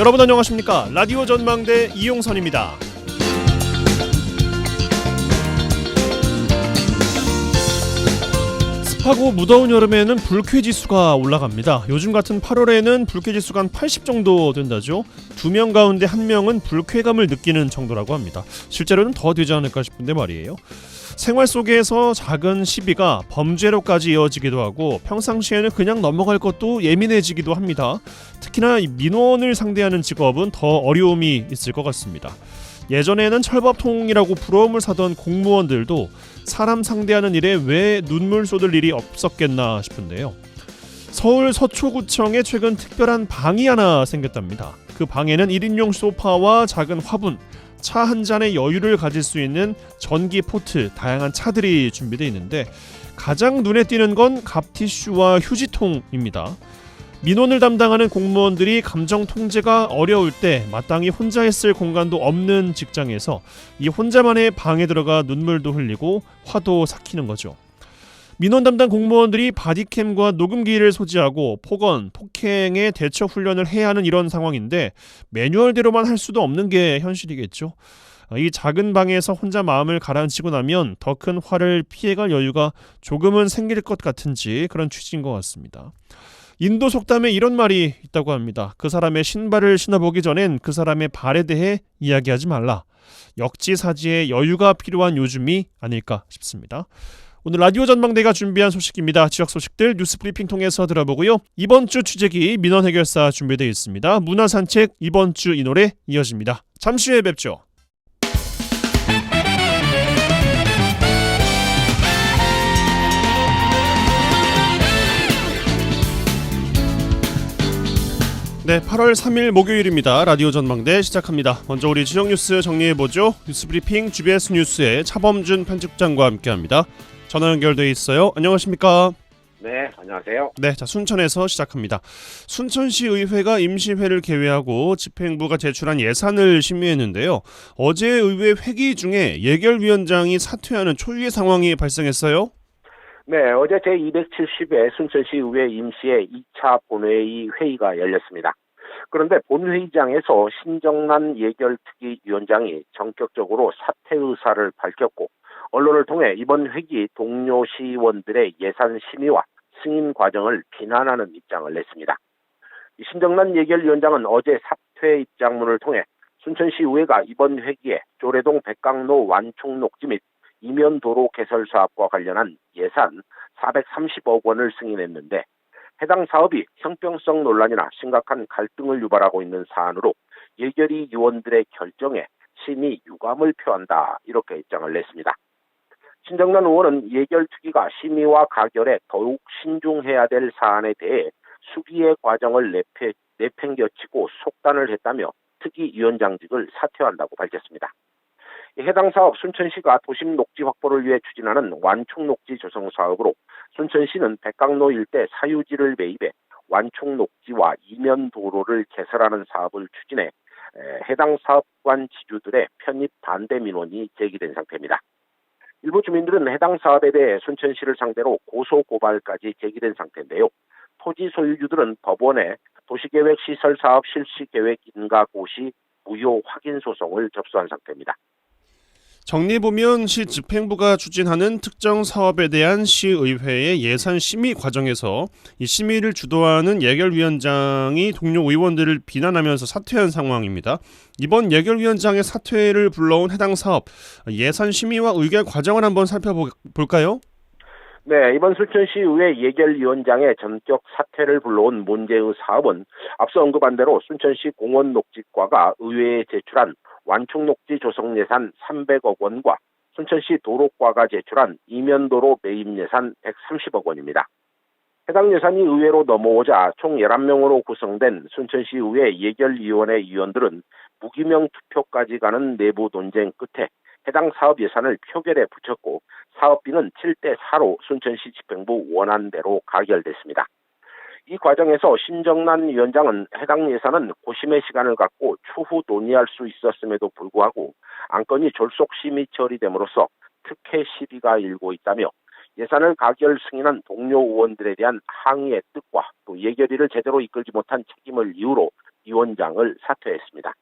여러분 안녕하십니까? 라디오 전망대 이용선입니다. 습하고 무더운 여름에는 불쾌지수가 올라갑니다. 요즘 같은 8월에는 불쾌지수가 한 80 정도 된다죠. 2명 가운데 1명은 불쾌감을 느끼는 정도라고 합니다. 실제로는 더 되지 않을까 싶은데 말이에요. 생활 속에서 작은 시비가 범죄로까지 이어지기도 하고 평상시에는 그냥 넘어갈 것도 예민해지기도 합니다. 특히나 민원을 상대하는 직업은 더 어려움이 있을 것 같습니다. 예전에는 철밥통이라고 부러움을 사던 공무원들도 사람 상대하는 일에 왜 눈물 쏟을 일이 없었겠나 싶은데요. 서울 서초구청에 최근 특별한 방이 하나 생겼답니다. 그 방에는 1인용 소파와 작은 화분, 차 한 잔의 여유를 가질 수 있는 전기 포트, 다양한 차들이 준비되어 있는데 가장 눈에 띄는 건 갑티슈와 휴지통입니다. 민원을 담당하는 공무원들이 감정 통제가 어려울 때 마땅히 혼자 있을 공간도 없는 직장에서 이 혼자만의 방에 들어가 눈물도 흘리고 화도 삭히는 거죠. 민원 담당 공무원들이 바디캠과 녹음기를 소지하고 폭언, 폭행에 대처 훈련을 해야 하는 이런 상황인데 매뉴얼대로만 할 수도 없는 게 현실이겠죠. 이 작은 방에서 혼자 마음을 가라앉히고 나면 더 큰 화를 피해갈 여유가 조금은 생길 것 같은지 그런 취지인 것 같습니다. 인도 속담에 이런 말이 있다고 합니다. 그 사람의 신발을 신어보기 전엔 그 사람의 발에 대해 이야기하지 말라. 역지사지의 여유가 필요한 요즘이 아닐까 싶습니다. 오늘 라디오 전망대가 준비한 소식입니다. 지역 소식들 뉴스 브리핑 통해서 들어보고요. 이번 주 취재기 민원 해결사 준비되어 있습니다. 문화산책 이번 주 이 노래 이어집니다. 잠시 후에 뵙죠. 네, 8월 3일 목요일입니다. 라디오 전망대 시작합니다. 먼저 우리 지역 뉴스 정리해보죠. 뉴스브리핑 GBS 뉴스의 차범준 편집장과 함께합니다. 전화 연결돼 있어요. 안녕하십니까? 네, 안녕하세요. 네, 자 순천에서 시작합니다. 순천시 의회가 임시회를 개회하고 집행부가 제출한 예산을 심의했는데요. 어제 의회 회기 중에 예결위원장이 사퇴하는 초유의 상황이 발생했어요. 네, 어제 제270회 순천시 의회 임시회 2차 본회의 회의가 열렸습니다. 그런데 본회의장에서 신정난 예결특위위원장이 전격적으로 사퇴 의사를 밝혔고 언론을 통해 이번 회기 동료 시의원들의 예산 심의와 승인 과정을 비난하는 입장을 냈습니다. 신정난 예결위원장은 어제 사퇴 입장문을 통해 순천시 의회가 이번 회기에 조례동 백강로 완충 녹지 및 이면도로 개설 사업과 관련한 예산 430억 원을 승인했는데 해당 사업이 형평성 논란이나 심각한 갈등을 유발하고 있는 사안으로 예결위 위원들의 결정에 심히 유감을 표한다 이렇게 입장을 냈습니다. 신정난 의원은 예결특위가 심의와 가결에 더욱 신중해야 될 사안에 대해 수기의 과정을 내팽겨치고 속단을 했다며 특위위원장직을 사퇴한다고 밝혔습니다. 해당 사업 순천시가 도심 녹지 확보를 위해 추진하는 완충 녹지 조성 사업으로 순천시는 백강로 일대 사유지를 매입해 완충 녹지와 이면 도로를 개설하는 사업을 추진해 해당 사업관 지주들의 편입 반대 민원이 제기된 상태입니다. 일부 주민들은 해당 사업에 대해 순천시를 상대로 고소 고발까지 제기된 상태인데요. 토지 소유주들은 법원에 도시계획시설사업 실시계획 인가 고시 무효 확인 소송을 접수한 상태입니다. 정리해보면 시 집행부가 추진하는 특정 사업에 대한 시의회의 예산 심의 과정에서 이 심의를 주도하는 예결위원장이 동료 의원들을 비난하면서 사퇴한 상황입니다. 이번 예결위원장의 사퇴를 불러온 해당 사업 예산 심의와 의결 과정을 한번 살펴볼까요? 네, 이번 순천시의회 예결위원장의 전격 사퇴를 불러온 문제의 사업은 앞서 언급한 대로 순천시 공원녹지과가 의회에 제출한 완충녹지 조성 예산 300억 원과 순천시 도로과가 제출한 이면도로 매입 예산 130억 원입니다. 해당 예산이 의회로 넘어오자 총 11명으로 구성된 순천시의회 예결위원회 위원들은 무기명 투표까지 가는 내부 논쟁 끝에 해당 사업 예산을 표결에 붙였고 사업비는 7대4로 순천시 집행부 원안대로 가결됐습니다. 이 과정에서 신정난 위원장은 해당 예산은 고심의 시간을 갖고 추후 논의할 수 있었음에도 불구하고 안건이 졸속 심의 처리됨으로써 특혜 시비가 일고 있다며 예산을 가결 승인한 동료 의원들에 대한 항의의 뜻과 또 예결위를 제대로 이끌지 못한 책임을 이유로 예결위원장을 사퇴했습니다.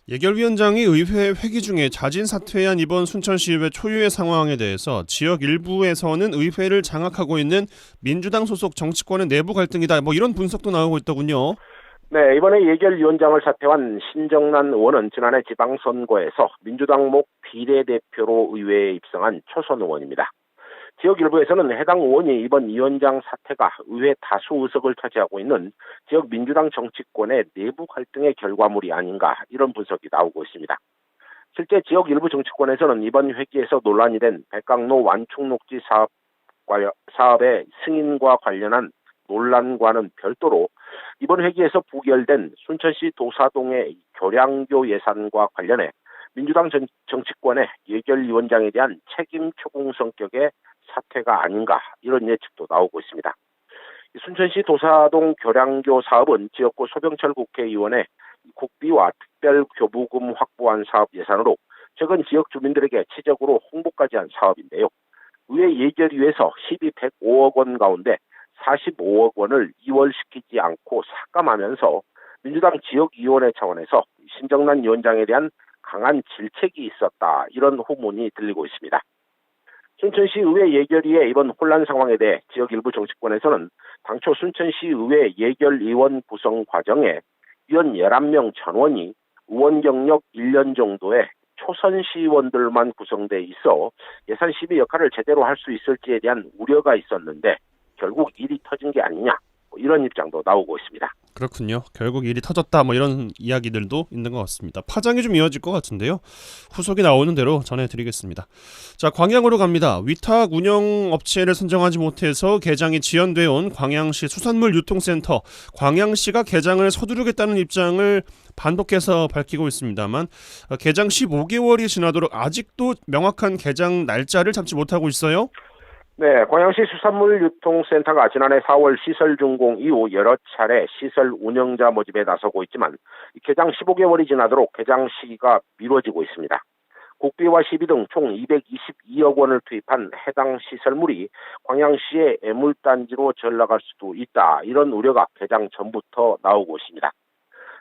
예결위원장이 의회 회기 중에 자진 사퇴한 이번 순천시의회 초유의 상황에 대해서 지역 일부에서는 의회를 장악하고 있는 민주당 소속 정치권의 내부 갈등이다. 뭐 이런 분석도 나오고 있더군요. 네, 이번에 예결위원장을 사퇴한 신정난 의원은 지난해 지방선거에서 민주당목 비례대표로 의회에 입성한 초선 의원입니다. 지역 일부에서는 해당 의원이 이번 위원장 사퇴가 의회 다수 의석을 차지하고 있는 지역 민주당 정치권의 내부 갈등의 결과물이 아닌가 이런 분석이 나오고 있습니다. 실제 지역 일부 정치권에서는 이번 회기에서 논란이 된 백강로 완충녹지 사업의 승인과 관련한 논란과는 별도로 이번 회기에서 부결된 순천시 도사동의 교량교 예산과 관련해 민주당 정치권의 예결위원장에 대한 책임 추궁 성격의 사퇴가 아닌가 이런 예측도 나오고 있습니다. 순천시 도사동 교량교 사업은 지역구 소병철 국회의원의 국비와 특별교부금 확보한 사업 예산으로 최근 지역 주민들에게 지적으로 홍보까지 한 사업인데요. 의회 예결위에서 시비 105억 원 가운데 45억 원을 이월시키지 않고 삭감하면서 민주당 지역위원회 차원에서 신정난 위원장에 대한 강한 질책이 있었다 이런 후문이 들리고 있습니다. 순천시 의회 예결위의 이번 혼란 상황에 대해 지역 일부 정치권에서는 당초 순천시 의회 예결위원 구성 과정에 위원 11명 전원이 의원 경력 1년 정도의 초선 시의원들만 구성돼 있어 예산 심의 역할을 제대로 할 수 있을지에 대한 우려가 있었는데 결국 일이 터진 게 아니냐 이런 입장도 나오고 있습니다. 그렇군요. 결국 일이 터졌다 뭐 이런 이야기들도 있는 것 같습니다. 파장이 좀 이어질 것 같은데요. 후속이 나오는 대로 전해드리겠습니다. 자, 광양으로 갑니다. 위탁 운영 업체를 선정하지 못해서 개장이 지연되어 온 광양시 수산물 유통센터. 광양시가 개장을 서두르겠다는 입장을 반복해서 밝히고 있습니다만 개장 15개월이 지나도록 아직도 명확한 개장 날짜를 잡지 못하고 있어요. 네, 광양시 수산물유통센터가 지난해 4월 시설 준공 이후 여러 차례 시설 운영자 모집에 나서고 있지만 개장 15개월이 지나도록 개장 시기가 미뤄지고 있습니다. 국비와 시비 등 총 222억 원을 투입한 해당 시설물이 광양시의 애물단지로 전락할 수도 있다. 이런 우려가 개장 전부터 나오고 있습니다.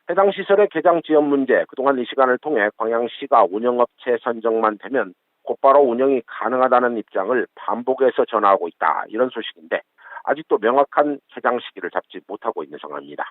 해당 시설의 개장 지연 문제, 그동안 이 시간을 통해 광양시가 운영업체 선정만 되면 곧바로 운영이 가능하다는 입장을 반복해서 전하고 있다. 이런 소식인데 아직도 명확한 개장 시기를 잡지 못하고 있는 상황입니다.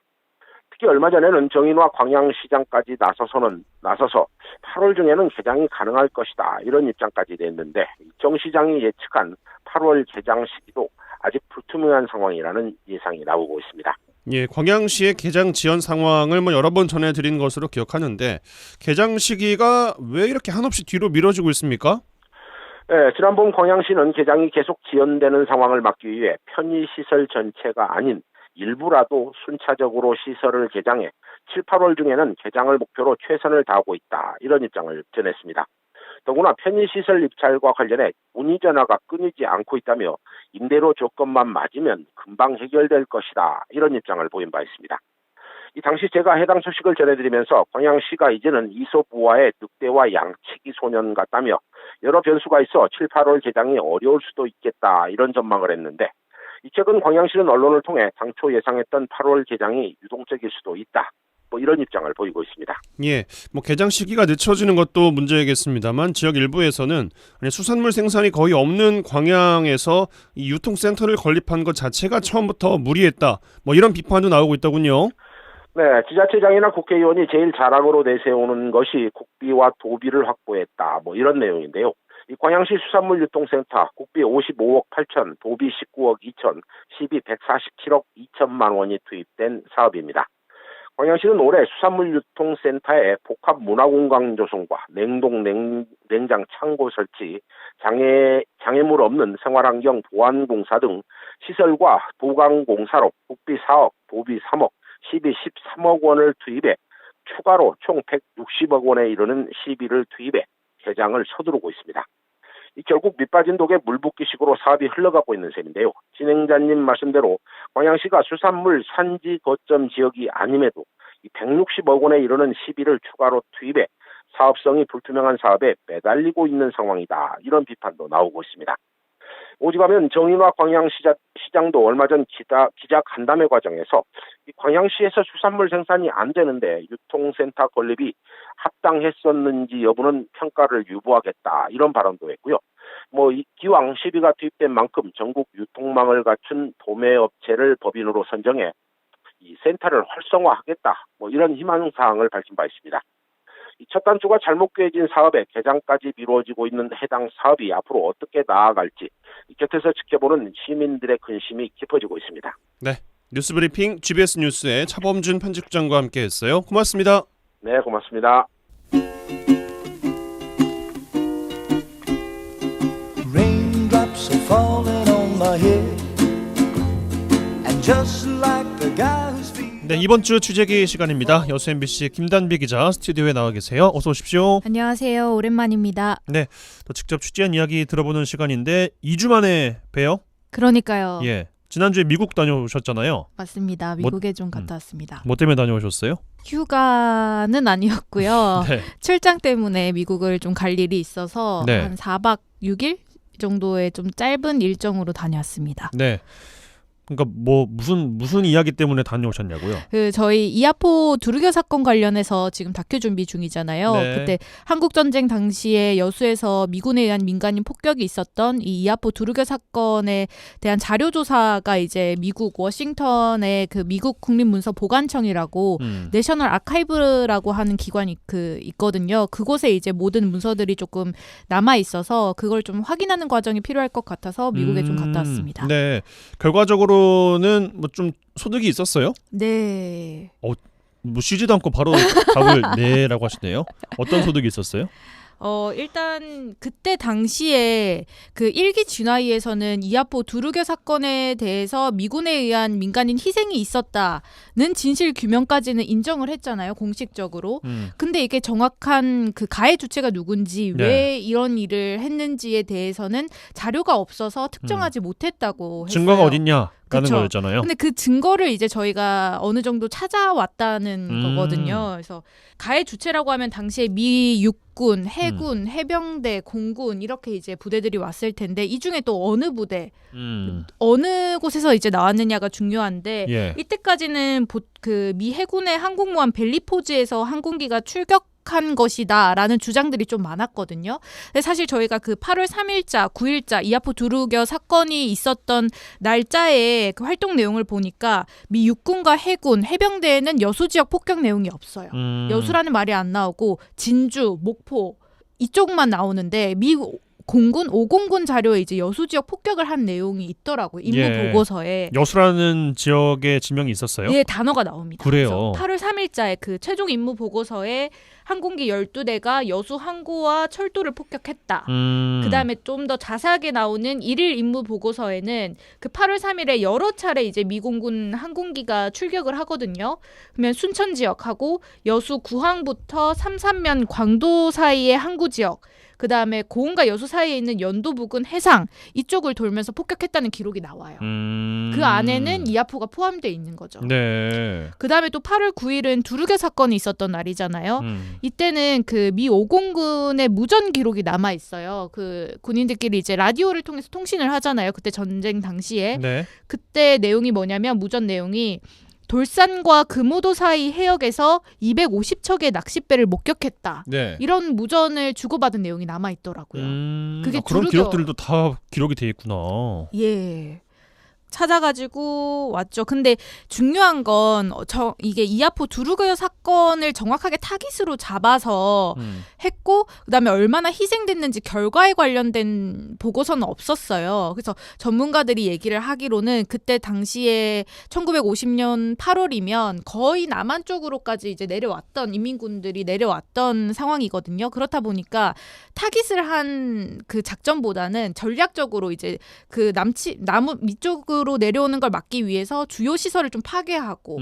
특히 얼마 전에는 정인화 광양시장까지 나서서 8월 중에는 개장이 가능할 것이다. 이런 입장까지 냈는데 정 시장이 예측한 8월 개장 시기도 아직 불투명한 상황이라는 예상이 나오고 있습니다. 예, 광양시의 개장 지연 상황을 뭐 여러 번 전해드린 것으로 기억하는데 개장 시기가 왜 이렇게 한없이 뒤로 미뤄지고 있습니까? 네, 지난 봄 광양시는 개장이 계속 지연되는 상황을 막기 위해 편의시설 전체가 아닌 일부라도 순차적으로 시설을 개장해 7, 8월 중에는 개장을 목표로 최선을 다하고 있다. 이런 입장을 전했습니다. 더구나 편의시설 입찰과 관련해 문의 전화가 끊이지 않고 있다며 임대료 조건만 맞으면 금방 해결될 것이다. 이런 입장을 보인 바 있습니다. 이 당시 제가 해당 소식을 전해드리면서 광양시가 이제는 이솝우화의 늑대와 양치기 소년 같다며 여러 변수가 있어 7, 8월 개장이 어려울 수도 있겠다. 이런 전망을 했는데 최근 광양시는 언론을 통해 당초 예상했던 8월 개장이 유동적일 수도 있다. 뭐 이런 입장을 보이고 있습니다. 예, 뭐 개장 시기가 늦춰지는 것도 문제겠습니다만 지역 일부에서는 수산물 생산이 거의 없는 광양에서 이 유통센터를 건립한 것 자체가 처음부터 무리했다. 뭐 이런 비판도 나오고 있더군요. 네, 지자체장이나 국회의원이 제일 자랑으로 내세우는 것이 국비와 도비를 확보했다. 뭐 이런 내용인데요. 이 광양시 수산물유통센터 국비 55억 8천, 도비 19억 2천, 시비 147억 2천만 원이 투입된 사업입니다. 광양시는 올해 수산물유통센터에 복합 문화공간 조성과 냉장 창고 설치, 장애물 없는 생활환경 보완공사 등 시설과 보강공사로 국비 4억, 도비 3억, 시비 13억 원을 투입해 추가로 총 160억 원에 이르는 시비를 투입해 개장을 서두르고 있습니다. 결국 밑빠진 독에 물 붓기식으로 사업이 흘러가고 있는 셈인데요. 진행자님 말씀대로 광양시가 수산물 산지 거점 지역이 아님에도 160억 원에 이르는 시비를 추가로 투입해 사업성이 불투명한 사업에 매달리고 있는 상황이다. 이런 비판도 나오고 있습니다. 오죽하면 정인화 광양시장도 얼마 전 기자 간담회 과정에서 이 광양시에서 수산물 생산이 안 되는데 유통센터 건립이 합당했었는지 여부는 평가를 유보하겠다 이런 발언도 했고요. 기왕 시비가 투입된 만큼 전국 유통망을 갖춘 도매업체를 법인으로 선정해 이 센터를 활성화하겠다 이런 희망사항을 밝힌 바 있습니다. 이 첫 단추가 잘못 꿰진 사업에 개장까지 미뤄지고 있는 해당 사업이 앞으로 어떻게 나아갈지 곁에서 지켜보는 시민들의 근심이 깊어지고 있습니다. 네, 뉴스브리핑 GBS 뉴스의 차범준 편집장과 함께했어요. 고맙습니다. 네, 고맙습니다. Raindrops are falling on my head, and just like the guy who's feeling. 네, 이번 주 취재기 시간입니다. 여수 MBC 김단비 기자 스튜디오에 나와 계세요. 어서 오십시오. 안녕하세요. 오랜만입니다. 네, 또 직접 취재한 이야기 들어보는 시간인데 2주 만에 봬요? 그러니까요. 예, 지난주에 미국 다녀오셨잖아요. 맞습니다. 미국에 좀 갔다 왔습니다. 뭐 때문에 다녀오셨어요? 휴가는 아니었고요. 네. 출장 때문에 미국을 좀 갈 일이 있어서 네. 한 4박 6일 정도의 좀 짧은 일정으로 다녀왔습니다. 네. 그러니까 무슨 이야기 때문에 다녀오셨냐고요? 저희 이아포 두루교 사건 관련해서 지금 다큐 준비 중이잖아요. 네. 그때 한국 전쟁 당시에 여수에서 미군에 의한 민간인 폭격이 있었던 이 이아포 두루교 사건에 대한 자료 조사가 이제 미국 워싱턴의 그 미국 국립문서보관청이라고 내셔널 아카이브라고 하는 기관이 있거든요. 그곳에 이제 모든 문서들이 조금 남아 있어서 그걸 좀 확인하는 과정이 필요할 것 같아서 미국에 좀 갔다 왔습니다. 네. 결과적으로는 좀 소득이 있었어요? 네. 쉬지도 않고 바로 답을 네라고 하시네요. 어떤 소득이 있었어요? 일단 그때 당시에 그 일기 진화위에서는 이아포 두루교 사건에 대해서 미군에 의한 민간인 희생이 있었다는 진실 규명까지는 인정을 했잖아요, 공식적으로. 근데 이게 정확한 그 가해 주체가 누군지 네. 왜 이런 일을 했는지에 대해서는 자료가 없어서 특정하지 못했다고 했어요. 증거가 어딨냐? 라는 그쵸. 거였잖아요. 근데 그 증거를 이제 저희가 어느 정도 찾아왔다는 거거든요. 그래서 가해 주체라고 하면 당시에 미 육군, 해군, 해병대, 공군 이렇게 이제 부대들이 왔을 텐데 이 중에 또 어느 부대, 어느 곳에서 이제 나왔느냐가 중요한데 예. 이때까지는 그 미 해군의 항공모함 벨리포즈에서 항공기가 출격한 것이다라는 주장들이 좀 많았거든요. 근데 사실 저희가 그 8월 3일자, 9일자 이아포 두루교 사건이 있었던 날짜에 그 활동 내용을 보니까 미 육군과 해군, 해병대에는 여수 지역 폭격 내용이 없어요. 여수라는 말이 안 나오고 진주, 목포 이쪽만 나오는데 미 공군 5공군 자료에 이제 여수 지역 폭격을 한 내용이 있더라고요. 임무 예. 보고서에. 여수라는 지역의 지명이 있었어요? 예, 단어가 나옵니다. 그래요. 8월 3일자에 그 최종 임무 보고서에 항공기 12대가 여수 항구와 철도를 폭격했다. 그다음에 좀 더 자세하게 나오는 1일 임무 보고서에는 그 8월 3일에 여러 차례 이제 미공군 항공기가 출격을 하거든요. 그러면 순천 지역하고 여수 구항부터 삼산면 광도 사이의 항구 지역, 그다음에 고흥과 여수 사이에 있는 연도 부근 해상 이쪽을 돌면서 폭격했다는 기록이 나와요. 그 안에는 이아포가 포함되어 있는 거죠. 네. 그다음에 또 8월 9일은 두루교 사건이 있었던 날이잖아요. 이때는 그 미 5공군의 무전 기록이 남아 있어요. 그 군인들끼리 이제 라디오를 통해서 통신을 하잖아요. 그때 전쟁 당시에. 네. 그때 내용이 뭐냐면 무전 내용이 돌산과 금오도 사이 해역에서 250척의 낚싯배를 목격했다. 네. 이런 무전을 주고받은 내용이 남아 있더라고요. 그게 그런 두루교- 기록들도 다 기록이 돼 있구나. 예. 찾아가지고 왔죠. 근데 중요한 건 이게 이아포 두루교 사건을 정확하게 타깃으로 잡아서 했고 그다음에 얼마나 희생됐는지 결과에 관련된 보고서는 없었어요. 그래서 전문가들이 얘기를 하기로는 그때 당시에 1950년 8월이면 거의 남한 쪽으로까지 이제 내려왔던 인민군들이 내려왔던 상황이거든요. 그렇다 보니까 타깃을 한 그 작전보다는 전략적으로 이제 그 남부 밑쪽으로 내려오는 걸 막기 위해서 주요 시설을 좀 파괴하고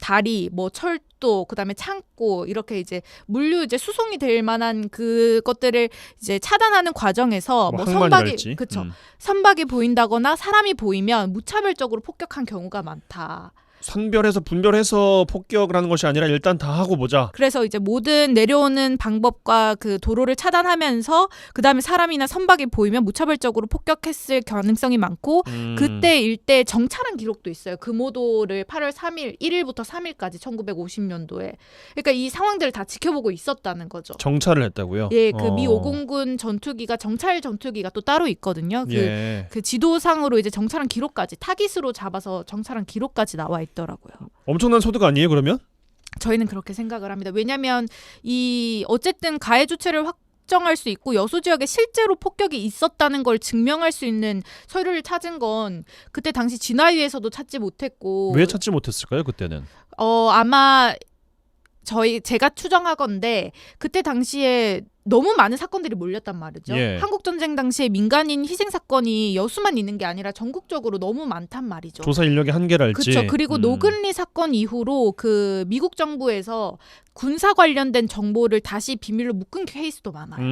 다리, 뭐 철도, 그다음에 창고 이렇게 이제 물류 이제 수송이 될 만한 그것들을 이제 차단하는 과정에서 뭐 선박이 선박이 보인다거나 사람이 보이면 무차별적으로 폭격한 경우가 많다. 선별해서 분별해서 폭격을 하는 것이 아니라 일단 다 하고 보자. 그래서 이제 모든 내려오는 방법과 그 도로를 차단하면서 그다음에 사람이나 선박이 보이면 무차별적으로 폭격했을 가능성이 많고 그때 일대 정찰한 기록도 있어요. 금오도를 8월 3일 1일부터 3일까지 1950년도에. 그러니까 이 상황들을 다 지켜보고 있었다는 거죠. 정찰을 했다고요? 예, 그 미 5공군 전투기가 정찰 전투기가 또 따로 있거든요. 그 지도상으로 이제 정찰한 기록까지 타깃으로 잡아서 정찰한 기록까지 나와 있더라고요. 엄청난 소득 아니에요, 그러면? 저희는 그렇게 생각을 합니다. 왜냐하면 이 어쨌든 가해 주체를 확정할 수 있고 여수 지역에 실제로 폭격이 있었다는 걸 증명할 수 있는 서류를 찾은 건 그때 당시 진화위에서도 찾지 못했고 왜 찾지 못했을까요, 그때는? 아마 제가 추정하건데 그때 당시에 너무 많은 사건들이 몰렸단 말이죠. 예. 한국전쟁 당시에 민간인 희생 사건이 여수만 있는 게 아니라 전국적으로 너무 많단 말이죠. 조사 인력의 한계랄지. 그렇죠. 그리고 노근리 사건 이후로 그 미국 정부에서 군사 관련된 정보를 다시 비밀로 묶은 케이스도 많아요.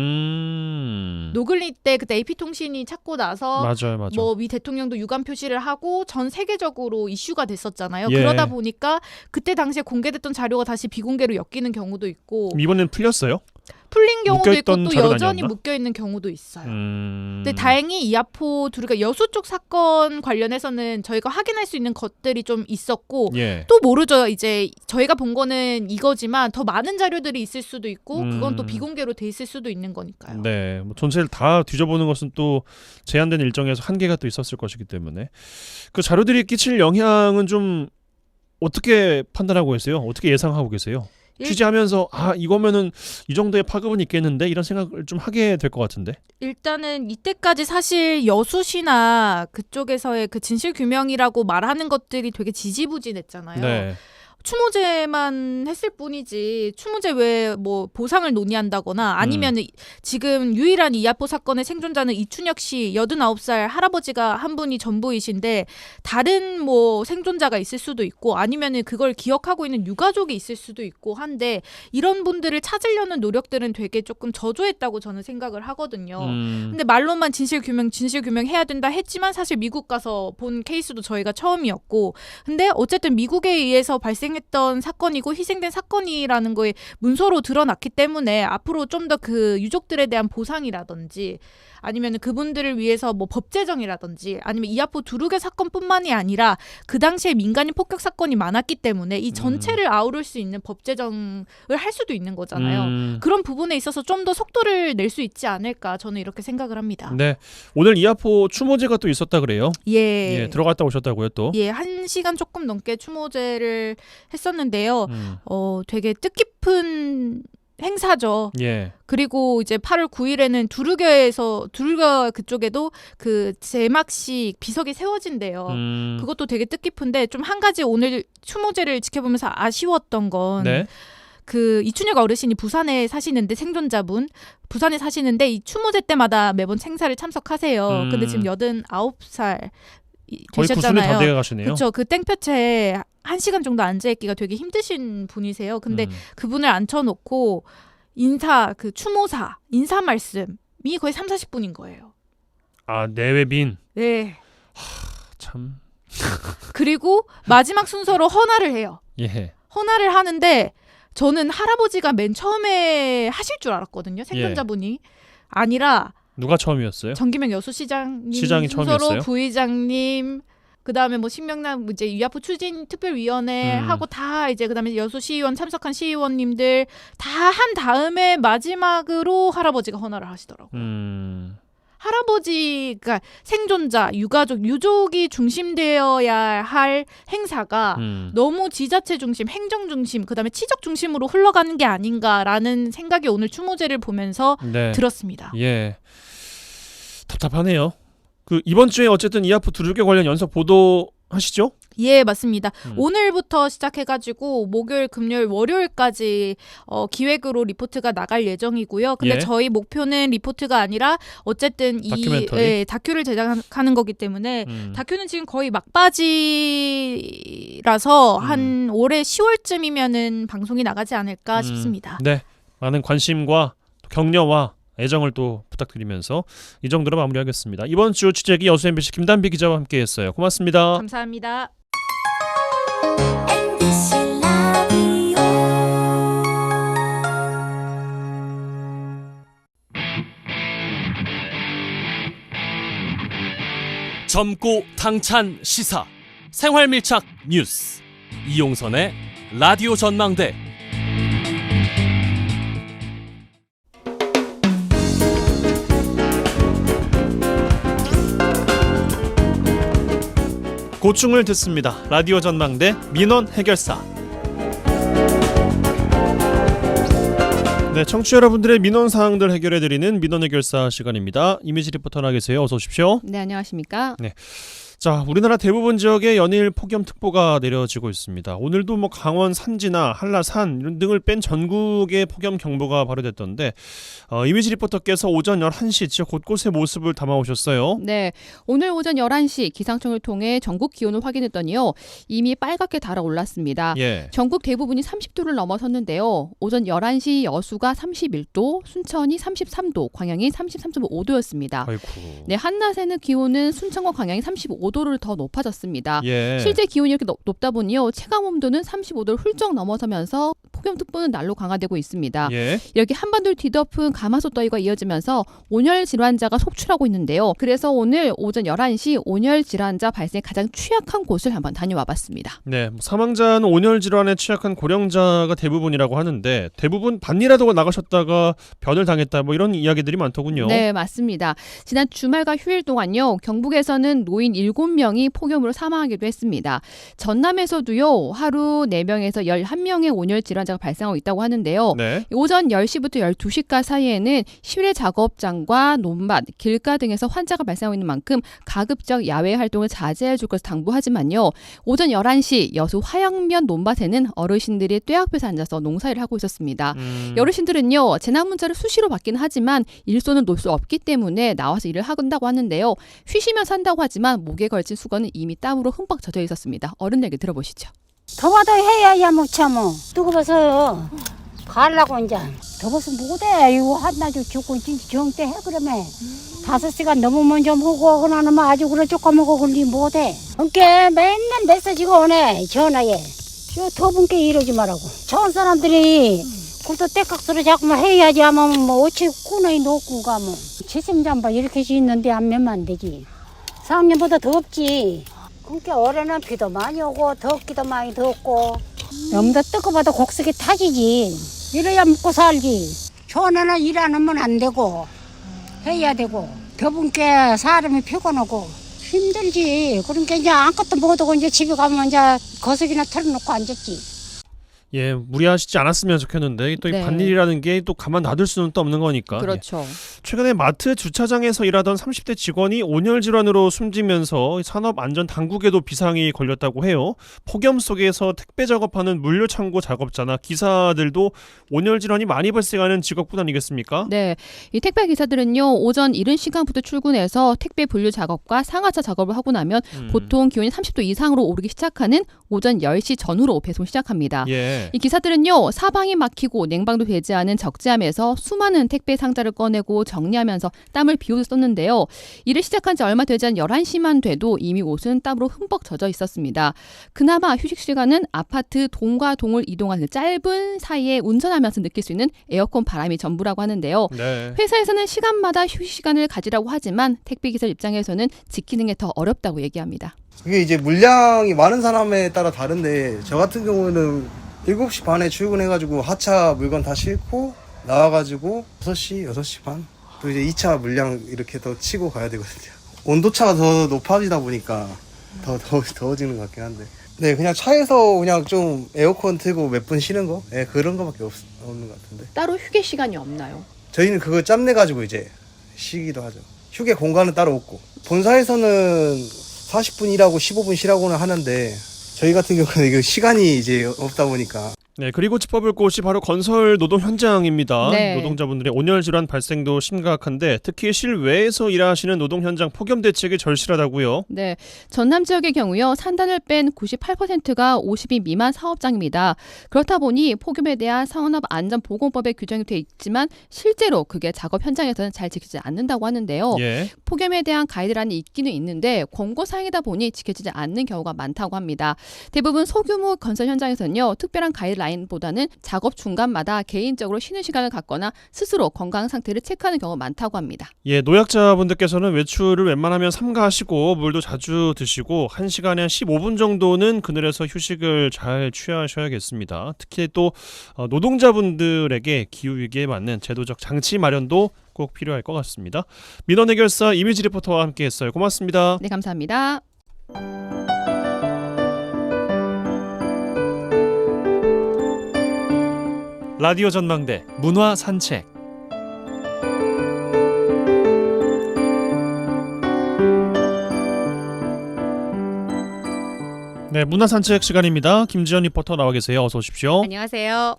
노근리 때 그때 AP통신이 찾고 나서 맞아요. 뭐 미 대통령도 유감 표시를 하고 전 세계적으로 이슈가 됐었잖아요. 예. 그러다 보니까 그때 당시에 공개됐던 자료가 다시 비공개로 엮이는 경우도 있고 이번에는 풀렸어요? 풀린 경우도 있고 묶여있던 또 자료는 여전히 아니었나? 묶여있는 경우도 있어요. 근데 다행히 이아포 두루가 여수 쪽 사건 관련해서는 저희가 확인할 수 있는 것들이 좀 있었고 예. 또 모르죠. 이제 저희가 본 거는 이거지만 더 많은 자료들이 있을 수도 있고 그건 또 비공개로 돼 있을 수도 있는 거니까요. 네, 뭐 전체를 다 뒤져보는 것은 또 제한된 일정에서 한계가 또 있었을 것이기 때문에 그 자료들이 끼칠 영향은 좀 어떻게 판단하고 계세요? 어떻게 예상하고 계세요? 취재하면서 이거면은 이 정도의 파급은 있겠는데 이런 생각을 좀 하게 될 것 같은데. 일단은 이때까지 사실 여수시나 그쪽에서의 그 진실 규명이라고 말하는 것들이 되게 지지부진했잖아요. 네. 추모제만 했을 뿐이지 추모제 외에 뭐 보상을 논의한다거나 아니면 지금 유일한 이아포 사건의 생존자는 이춘혁 씨 89살 할아버지가 한 분이 전부이신데 다른 뭐 생존자가 있을 수도 있고 아니면은 그걸 기억하고 있는 유가족이 있을 수도 있고 한데 이런 분들을 찾으려는 노력들은 되게 조금 저조했다고 저는 생각을 하거든요. 근데 말로만 진실 규명 해야 된다 했지만 사실 미국 가서 본 케이스도 저희가 처음이었고 근데 어쨌든 미국에 의해서 발생했던 사건이고 희생된 사건이라는 거에 문서로 드러났기 때문에 앞으로 좀 더 그 유족들에 대한 보상이라든지 아니면 그분들을 위해서 뭐 법제정이라든지 아니면 이아포 두루개 사건뿐만이 아니라 그 당시에 민간인 폭격 사건이 많았기 때문에 이 전체를 아우를 수 있는 법제정을 할 수도 있는 거잖아요. 그런 부분에 있어서 좀 더 속도를 낼 수 있지 않을까 저는 이렇게 생각을 합니다. 네, 오늘 이아포 추모제가 또 있었다 그래요? 예, 들어갔다 오셨다고요 또? 예, 1시간 조금 넘게 추모제를 했었는데요. 되게 뜻깊은 행사죠. 예. 그리고 이제 8월 9일에는 두루겨 그쪽에도 그 제막식 비석이 세워진대요. 그것도 되게 뜻깊은데 좀 한 가지 오늘 추모제를 지켜보면서 아쉬웠던 건 네. 그 이춘혁 어르신이 부산에 사시는데 생존자분 부산에 사시는데 이 추모제 때마다 매번 행사를 참석하세요. 근데 지금 89살 거의 되셨잖아요. 90이 다 돼가 가시네요. 그렇죠. 그 땡볕에 1시간 정도 앉아있기가 되게 힘드신 분이세요. 근데 그분을 앉혀놓고 그 추모사 인사 말씀이 거의 30-40분인 거예요. 내외빈. 네. 참. 그리고 마지막 순서로 헌화를 해요. 예. 헌화를 하는데 저는 할아버지가 맨 처음에 하실 줄 알았거든요. 생존자분이. 아니라 누가 처음이었어요? 정기명 여수시장님 시장이 순서로 처음이었어요? 부의장님 그다음에 뭐 신명남 이제 위아포 추진 특별위원회 하고 다 이제 그다음에 여수 시의원 참석한 시의원님들 다 한 다음에 마지막으로 할아버지가 헌화를 하시더라고요. 할아버지가 생존자, 유족이 중심되어야 할 행사가 너무 지자체 중심, 행정 중심, 그다음에 치적 중심으로 흘러가는 게 아닌가라는 생각이 오늘 추모제를 보면서 들었습니다. 예. 답답하네요. 그 이번 주에 어쨌든 이아포 두루개 관련 연속 보도 하시죠? 예, 맞습니다. 오늘부터 시작해가지고 목요일, 금요일, 월요일까지 기획으로 리포트가 나갈 예정이고요. 근데 저희 목표는 리포트가 아니라 어쨌든 다큐를 제작하는 거기 때문에 다큐는 지금 거의 막바지라서 한 올해 10월쯤이면은 방송이 나가지 않을까 싶습니다. 네, 많은 관심과 격려와 애정을 또 부탁드리면서 이 정도로 마무리하겠습니다. 이번 주 취재기 여수 MBC 김단비 기자와 함께했어요. 고맙습니다. 감사합니다. MBC 라디오 젊고 당찬 시사 생활밀착 뉴스 이용선의 라디오 전망대. 고충을 듣습니다. 라디오 전망대 민원 해결사. 네, 청취자 여러분들의 민원 사항들 해결해드리는 민원 해결사 시간입니다. 이미지 리포터 나와 계세요. 어서 오십시오. 네, 안녕하십니까? 자, 우리나라 대부분 지역에 연일 폭염특보가 내려지고 있습니다. 오늘도 뭐 강원 산지나 한라산 이런 등을 뺀 전국에 폭염 경보가 발효됐던데 이미지 리포터께서 오전 11시 지역 곳곳의 모습을 담아오셨어요. 네, 오늘 오전 11시 기상청을 통해 전국 기온을 확인했더니요. 이미 빨갛게 달아올랐습니다. 예. 전국 대부분이 30도를 넘어섰는데요. 오전 11시 여수가 31도, 순천이 33도, 광양이 33.5도였습니다. 아이고. 네, 한낮에는 기온은 순천과 광양이 35도를 더 높아졌습니다. 예. 실제 기온이 이렇게 높다 보니요. 체감 온도는 35도를 훌쩍 넘어서면서 폭염특보는 날로 강화되고 있습니다. 예. 이렇게 한반도를 뒤덮은 가마솥 더위가 이어지면서 온열 질환자가 속출하고 있는데요. 그래서 오늘 오전 11시 온열 질환자 발생에 가장 취약한 곳을 한번 다녀와 봤습니다. 네, 사망자는 온열 질환에 취약한 고령자가 대부분이라고 하는데 대부분 반이라도 나가셨다가 변을 당했다 뭐 이런 이야기들이 많더군요. 네, 맞습니다. 지난 주말과 휴일 동안요. 경북에서는 노인 7명이 폭염으로 사망하기도 했습니다. 전남에서도요. 하루 4명에서 11명의 온열 질환자가 발생하고 있다고 하는데요. 네. 오전 10시부터 12시까지 사이에는 실외 작업장과 논밭, 길가 등에서 환자가 발생하고 있는 만큼 가급적 야외 활동을 자제해 줄 것을 당부하지만요. 오전 11시 여수 화양면 논밭에는 어르신들이 떼 앞에서 앉아서 농사일을 하고 있었습니다. 어르신들은요. 재난 문자를 수시로 받긴 하지만 일손은 놓을 수 없기 때문에 나와서 일을 한다고 하는데요. 쉬시면서 한다고 하지만 목에 걸친 수건은 이미 땀으로 흠뻑 젖어 있었습니다. 어른 얘기 들어보시죠. 더워도 해야야 못 참어. 뜨거워서 가려고 이제. 더워서 못해. 이거 한낮에 죽고 진짜 정때 해 그러면. 5시간 넘으면 좀 하고 그나는 뭐 아주 그래 조금하고 걸리 못해. 그러니까 맨날 메시지가 오네 전화에. 저 더분께 이러지 말라고. 좋은 사람들이 굴도 떼깍소리 자꾸만 해야지 하면 뭐 어찌 꾸너이 놓고 가면. 지심잠바 이렇게 짓는데 안 me면 안 되지. 4학년보다 덥지. 그러니까 올해는 비도 많이 오고 덥기도 많이 덥고 너무 더 뜨거워도 곡식이 타지지. 이래야 먹고 살지. 전에는 일 안 하면 안 되고 해야 되고 더운 게 사람이 피곤하고 힘들지. 그러니까 이제 아무것도 못하고 이제 집에 가면 이제 거석이나 털어놓고 앉았지. 예, 무리하시지 않았으면 좋겠는데 또 이 네. 반일이라는 게 또 가만 놔둘 수는 또 없는 거니까. 그렇죠. 예. 최근에 마트 주차장에서 일하던 30대 직원이 온열 질환으로 숨지면서 산업안전당국에도 비상이 걸렸다고 해요. 폭염 속에서 택배 작업하는 물류창고 작업자나 기사들도 온열 질환이 많이 발생하는 직업군 아니겠습니까? 네, 이 택배 기사들은요 오전 이른 시간부터 출근해서 택배 분류 작업과 상하차 작업을 하고 나면 보통 기온이 30도 이상으로 오르기 시작하는 오전 10시 전후로 배송 시작합니다. 예. 이 기사들은요 사방이 막히고 냉방도 되지 않은 적재함에서 수많은 택배 상자를 꺼내고 정리하면서 땀을 비오듯 썼는데요. 일을 시작한 지 얼마 되지 않은 11시만 돼도 이미 옷은 땀으로 흠뻑 젖어 있었습니다. 그나마 휴식 시간은 아파트 동과 동을 이동하는 짧은 사이에 운전하면서 느낄 수 있는 에어컨 바람이 전부라고 하는데요. 네. 회사에서는 시간마다 휴식 시간을 가지라고 하지만 택배기사 입장에서는 지키는 게 더 어렵다고 얘기합니다. 이게 이제 물량이 많은 사람에 따라 다른데 저 같은 경우는 7시 반에 출근해가지고 하차 물건 다 싣고 나와가지고 6시 반? 또 이제 2차 물량 이렇게 더 치고 가야 되거든요. 온도차가 더 높아지다 보니까 더 더워지는 것 같긴 한데. 네, 그냥 차에서 그냥 좀 에어컨 틀고 몇 분 쉬는 거? 네, 그런 거밖에 없는 것 같은데. 따로 휴게 시간이 없나요? 저희는 그거 짬내가지고 이제 쉬기도 하죠. 휴게 공간은 따로 없고. 본사에서는 40분 일하고 15분 쉬라고는 하는데 저희 같은 경우는 이거 시간이 이제 없다 보니까 네, 그리고 짚어볼 곳이 바로 건설 노동 현장입니다. 네. 노동자분들의 온열 질환 발생도 심각한데 특히 실외에서 일하시는 노동 현장 폭염 대책이 절실하다고요. 네, 전남 지역의 경우요. 산단을 뺀 98%가 50인 미만 사업장입니다. 그렇다 보니 폭염에 대한 산업안전보건법에 규정이 돼 있지만 실제로 그게 작업 현장에서는 잘 지키지 않는다고 하는데요. 예. 폭염에 대한 가이드라인이 있기는 있는데 권고 사항이다 보니 지켜지지 않는 경우가 많다고 합니다. 대부분 소규모 건설 현장에서는요. 특별한 가이드라인보다는 작업 중간마다 개인적으로 쉬는 시간을 갖거나 스스로 건강 상태를 체크하는 경우가 많다고 합니다. 예, 노약자분들께서는 외출을 웬만하면 삼가하시고 물도 자주 드시고 1시간에 한 15분 정도는 그늘에서 휴식을 잘 취하셔야겠습니다. 특히 또 노동자분들에게 기후위기에 맞는 제도적 장치 마련도 꼭 필요할 것 같습니다. 민원해결사 이미지 리포터와 함께했어요. 고맙습니다. 네, 감사합니다. 라디오 전망대 문화 산책. 네, 문화 산책 시간입니다. 김지연 리포터 나와 계세요. 어서 오십시오. 안녕하세요.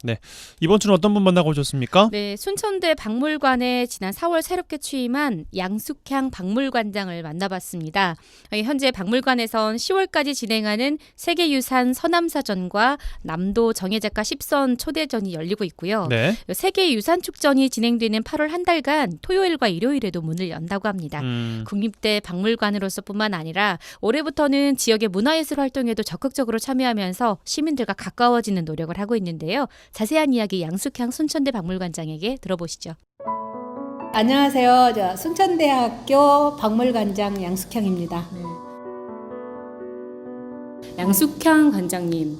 이번 주는 어떤 분 만나고 오셨습니까? 네, 순천대 박물관에 지난 4월 새롭게 취임한 양숙향 박물관장을 만나봤습니다. 현재 박물관에선 10월까지 진행하는 세계유산 서남사전과 남도 정예작가 10선 초대전이 열리고 있고요. 네. 세계유산축전이 진행되는 8월 한 달간 토요일과 일요일에도 문을 연다고 합니다. 국립대 박물관으로서뿐만 아니라 올해부터는 지역의 문화예술 활동에도 적극적으로 참여하면서 시민들과 가까워지는 노력을 하고 있는데요. 자세한 이야기 양숙향 순천대 박물관장에게 들어보시죠. 안녕하세요. 저 순천대학교 박물관장 양숙향입니다. 양숙향 관장님,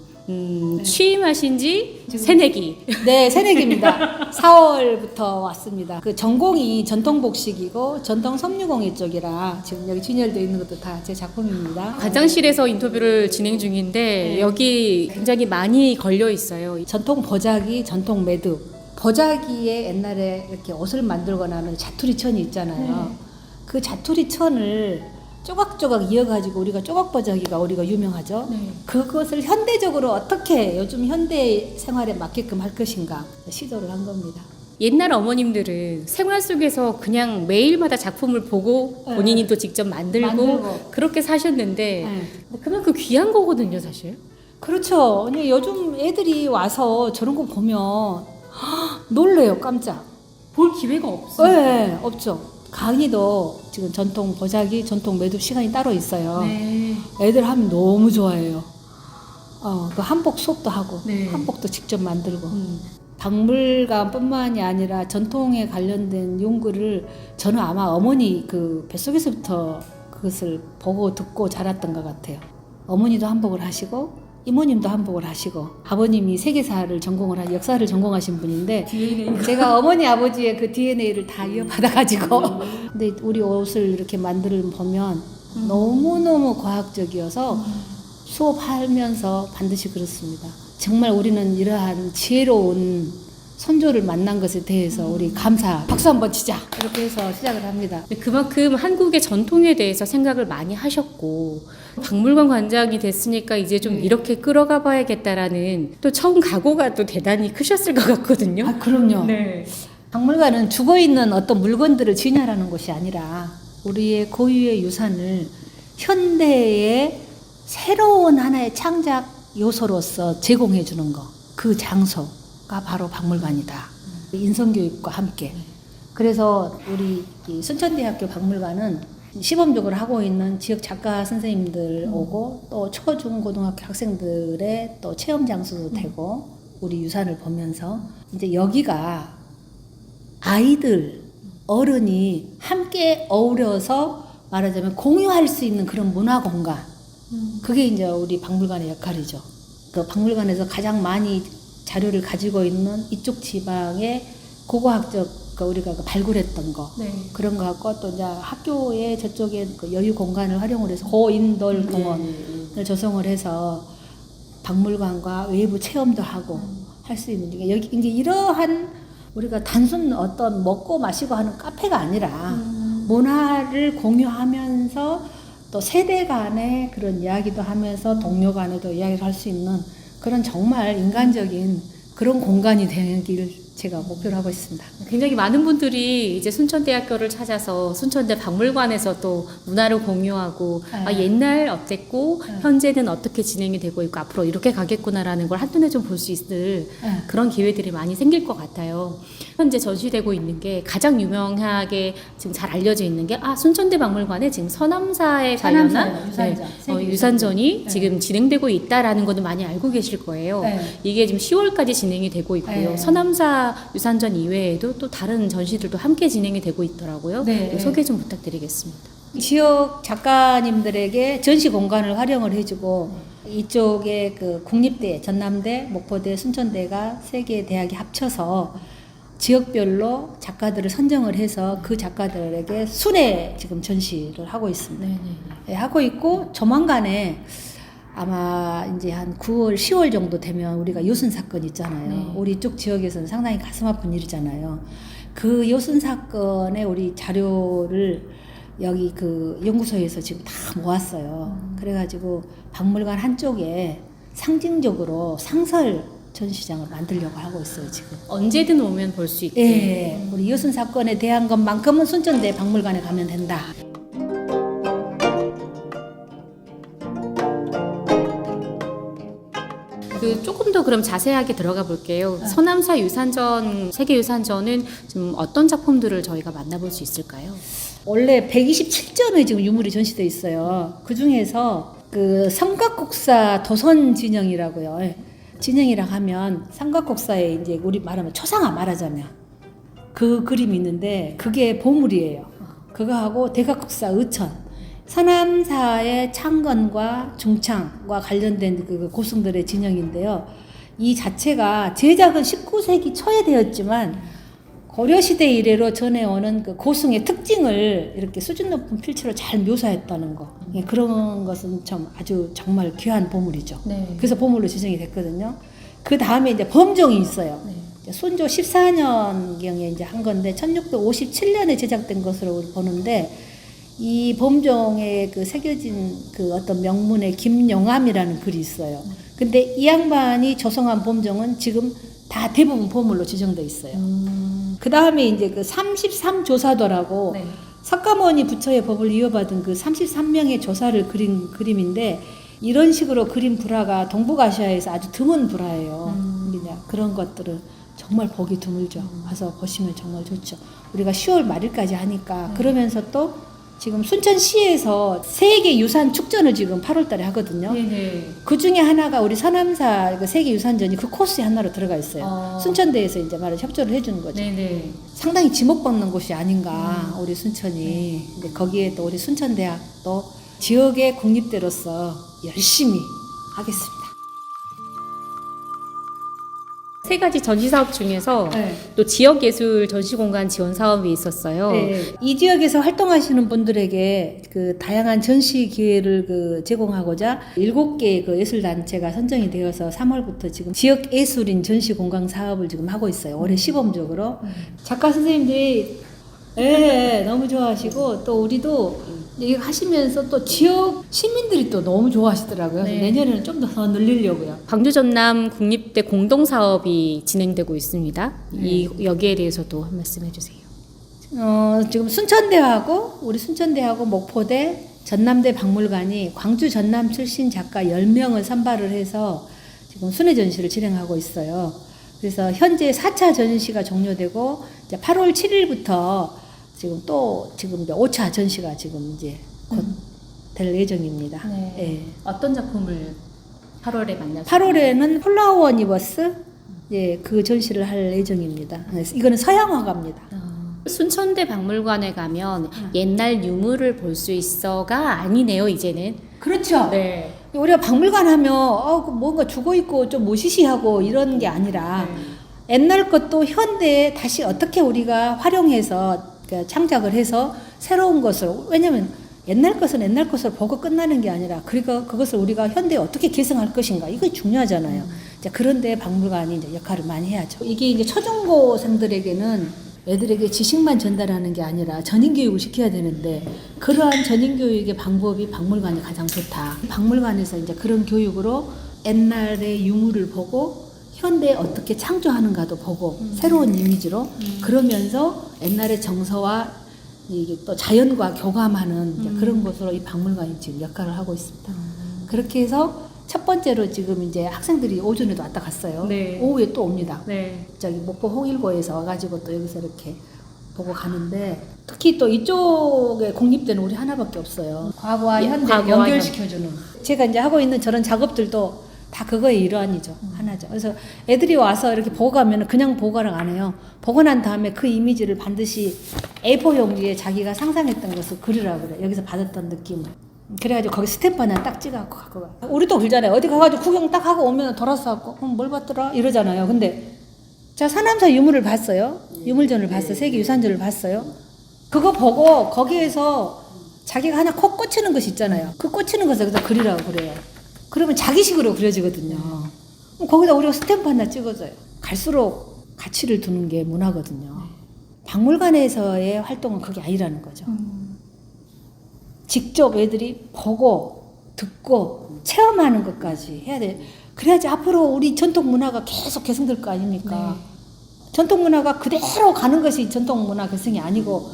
취임하신 지 새내기. 네, 새내기입니다. 4월부터 왔습니다. 그 전공이 전통복식이고 전통 섬유공예 쪽이라 지금 여기 진열되어 있는 것도 다 제 작품입니다. 관장실에서 인터뷰를 진행 중인데 네. 여기 굉장히 많이 걸려 있어요. 전통 보자기, 전통 매듭. 보자기에 옛날에 이렇게 옷을 만들고 나면 자투리천이 있잖아요. 그 자투리천을 조각조각 이어가지고 우리가 조각보자기가 우리가 유명하죠. 그것을 현대적으로 어떻게 요즘 현대 생활에 맞게끔 할 것인가 시도를 한 겁니다. 옛날 어머님들은 생활 속에서 그냥 매일마다 작품을 보고 본인이 또 직접 만들고 그렇게 사셨는데 그만큼 귀한 거거든요, 사실. 그렇죠. 근데 요즘 애들이 와서 저런 거 보면 놀래요, 깜짝. 볼 기회가 없어요. 네, 없죠. 강의도 지금 전통 보자기, 전통 매듭 시간이 따로 있어요. 네. 애들 하면 너무 좋아해요. 그 한복 수업도 하고, 네. 한복도 직접 만들고. 박물관뿐만이 아니라 전통에 관련된 연구를 저는 아마 어머니 그 뱃속에서부터 그것을 보고 듣고 자랐던 것 같아요. 어머니도 한복을 하시고 이모님도 한복을 하시고 아버님이 세계사를 전공을 한 역사를 전공하신 분인데 제가 어머니 아버지의 그 DNA를 다 이어받아가지고 근데 우리 옷을 이렇게 만들어 보면 너무너무 과학적이어서 수업하면서 반드시 그렇습니다. 정말 우리는 이러한 지혜로운 선조를 만난 것에 대해서 우리 감사 박수 한번 치자 이렇게 해서 시작을 합니다. 그만큼 한국의 전통에 대해서 생각을 많이 하셨고 박물관 관장이 됐으니까 이제 좀 이렇게 끌어가 봐야겠다라는 또 처음 각오가 또 대단히 크셨을 것 같거든요. 아, 그럼요. 네. 박물관은 죽어있는 어떤 물건들을 진열하는 것이 아니라 우리의 고유의 유산을 현대의 새로운 하나의 창작 요소로서 제공해 주는 거, 그 장소가 바로 박물관이다. 인성교육과 함께. 그래서 우리 이 순천대학교 박물관은 시범적으로 하고 있는 지역 작가 선생님들 오고 또 초, 중, 고등학교 학생들의 또 체험 장소도 되고 우리 유산을 보면서 이제 여기가 아이들, 어른이 함께 어우러서 말하자면 공유할 수 있는 그런 문화 공간. 그게 이제 우리 박물관의 역할이죠. 그 박물관에서 가장 많이 자료를 가지고 있는 이쪽 지방의 고고학적 우리가 발굴했던 거 그런 거 갖고 또 이제 학교에 저쪽에 그 여유 공간을 활용을 해서 고인돌 공원을 조성을 해서 박물관과 외부 체험도 하고 할 수 있는 게 여기 이제 이러한 우리가 단순 어떤 먹고 마시고 하는 카페가 아니라 문화를 공유하면서 또 세대 간의 그런 이야기도 하면서 동료 간에도 이야기를 할 수 있는 그런 정말 인간적인 그런 공간이 되길 제가 목표로 하고 있습니다. 굉장히 많은 분들이 이제 순천대학교를 찾아서 순천대 박물관에서 또 문화를 공유하고 옛날 어땠고 현재는 어떻게 진행이 되고 있고 앞으로 이렇게 가겠구나라는 걸 한눈에 좀 볼 수 있을 그런 기회들이 많이 생길 것 같아요. 현재 전시되고 있는 게 가장 유명하게 지금 잘 알려져 있는 게 순천대 박물관에 지금 서남사에 관련한 유산전이 지금 진행되고 있다라는 것도 많이 알고 계실 거예요. 이게 지금 10월까지 진행이 되고 있고요. 서남사 유산전 이외에도 또 다른 전시들도 함께 진행이 되고 있더라고요. 소개 좀 부탁드리겠습니다. 지역 작가님들에게 전시 공간을 활용을 해주고 이쪽에 그 국립대, 전남대, 목포대, 순천대가 세 개의 대학이 합쳐서 지역별로 작가들을 선정을 해서 그 작가들에게 순회 지금 전시를 하고 있습니다. 하고 있고 조만간에 아마 이제 한 9월, 10월 정도 되면 우리가 요순 사건 있잖아요. 우리 이쪽 지역에서는 상당히 가슴 아픈 일이잖아요. 그 요순 사건의 우리 자료를 여기 그 연구소에서 지금 다 모았어요. 그래가지고 박물관 한쪽에 상징적으로 상설 전시장을 만들려고 하고 있어요, 지금. 언제든 오면 볼 수 있게. 예, 우리 요순 사건에 대한 것만큼은 순천대 박물관에 가면 된다. 조금 더 그럼 자세하게 들어가 볼게요. 서남사 유산전, 세계유산전은 지금 어떤 작품들을 저희가 만나볼 수 있을까요? 원래 127점의 지금 유물이 전시되어 있어요. 그 중에서 그 삼각국사 도선 진영이라고요. 진영이라 하면 삼각국사에 이제 우리 말하면 초상화 말하자면 그 그림이 있는데 그게 보물이에요. 그거하고 대각국사 의천. 서남사의 창건과 중창과 관련된 그 고승들의 진영인데요. 이 자체가 제작은 19세기 초에 되었지만 고려시대 이래로 전해오는 그 고승의 특징을 이렇게 수준 높은 필체로 잘 묘사했다는 거. 그런 것은 좀 아주 정말 귀한 보물이죠. 그래서 보물로 지정이 됐거든요. 그 다음에 이제 범종이 있어요. 순조 14년경에 이제 한 건데 1657년에 제작된 것으로 보는데 이 범종에 그 새겨진 그 어떤 명문의 김용암이라는 글이 있어요. 근데 이 양반이 조성한 범종은 지금 다 대부분 보물로 지정돼 있어요. 그 다음에 이제 그 33조사도라고 석가모니 부처의 법을 이어받은 그 33명의 조사를 그린 그림인데 이런 식으로 그린 불화가 동북아시아에서 아주 드문 불화예요. 그런 것들은 정말 보기 드물죠. 와서 보시면 정말 좋죠. 우리가 10월 말일까지 하니까 그러면서 또 지금 순천시에서 세계유산 축전을 지금 8월 달에 하거든요. 그 중에 하나가 우리 서남사 그 세계유산전이 그 코스에 하나로 들어가 있어요. 순천대에서 이제 말을 협조를 해주는 거죠. 상당히 지목받는 곳이 아닌가, 우리 순천이. 근데 거기에 또 우리 순천대학도 지역의 국립대로서 열심히 하겠습니다. 세 가지 전시 사업 중에서 또 지역예술 전시공간 지원 사업이 있었어요. 이 지역에서 활동하시는 분들에게 그 다양한 전시 기회를 그 제공하고자 7개의 그 예술단체가 선정이 되어서 3월부터 지금 지역 예술인 전시공간 사업을 지금 하고 있어요. 올해 시범적으로. 작가 선생님들이 너무 좋아하시고 또 우리도 이거 하시면서 또 지역 시민들이 또 너무 좋아하시더라고요. 내년에는 좀 더 늘리려고요. 광주 전남 국립대 공동 사업이 진행되고 있습니다. 여기에 대해서도 한 말씀 해주세요. 지금 순천대하고 우리 순천대하고 목포대, 전남대 박물관이 광주 전남 출신 작가 10명을 선발을 해서 지금 순회 전시를 진행하고 있어요. 그래서 현재 4차 전시가 종료되고 이제 8월 7일부터 지금 이제 5차 전시가 지금 이제 곧 될 예정입니다. 어떤 작품을 8월에 만나요? 8월에는 플라워 유니버스 그 전시를 할 예정입니다. 이거는 서양 화가입니다. 순천대 박물관에 가면 옛날 유물을 볼 수 있어가 아니네요, 이제는. 그렇죠. 우리가 박물관 하면 뭔가 죽어 있고 좀 모시시하고 이런 게 아니라 옛날 것도 현대에 다시 어떻게 우리가 활용해서 창작을 해서 새로운 것을, 왜냐면 옛날 것은 옛날 것으로 보고 끝나는 게 아니라 그것을 우리가 현대에 어떻게 개성할 것인가, 이게 중요하잖아요. 그런데 박물관이 이제 역할을 많이 해야죠. 이게 이제 초중고생들에게는 애들에게 지식만 전달하는 게 아니라 전인교육을 시켜야 되는데 그러한 전인교육의 방법이 박물관이 가장 좋다. 박물관에서 이제 그런 교육으로 옛날의 유물을 보고 현대에 어떻게 창조하는가도 보고 새로운 이미지로 그러면서 옛날의 정서와 이게 또 자연과 교감하는 이제 그런 곳으로 이 박물관이 지금 역할을 하고 있습니다. 그렇게 해서 첫 번째로 지금 이제 학생들이 오전에도 왔다 갔어요. 네. 오후에 또 옵니다. 네. 저기 목포 홍일고에서 와가지고 또 여기서 이렇게 보고 가는데 특히 또 이쪽에 공립대는 우리 하나밖에 없어요. 과거와 현대 과거와 연결시켜주는. 제가 이제 하고 있는 저런 작업들도 다 그거의 일환이죠. 하나죠. 그래서 애들이 와서 이렇게 보고 가면 그냥 보고를 안 해요. 보고 난 다음에 그 이미지를 반드시 A4 용지에 자기가 상상했던 것을 그리라고 그래. 여기서 받았던 느낌을. 그래가지고 거기 스탬프 하나 딱 찍어갖고 갖고 가. 우리도 그러잖아요. 어디 가가지고 구경 딱 하고 오면 돌아서 갖고 뭘 봤더라 이러잖아요. 근데 자 산암사 유물을 봤어요. 유물전을 봤어요. 세계유산전을 봤어요. 그거 보고 거기에서 자기가 하나 콕 꽂히는 것이 있잖아요. 그 꽂히는 것을 여기서 그리라고 그래요. 그러면 자기식으로 그려지거든요. 거기다 우리가 스탬프 하나 찍어줘요. 갈수록 가치를 두는 게 문화거든요. 박물관에서의 활동은 그게 아니라는 거죠. 직접 애들이 보고 듣고 체험하는 것까지 해야 돼. 그래야지 앞으로 우리 전통 문화가 계속 개성될 거 아닙니까? 전통 문화가 그대로 가는 것이 전통 문화 개성이 아니고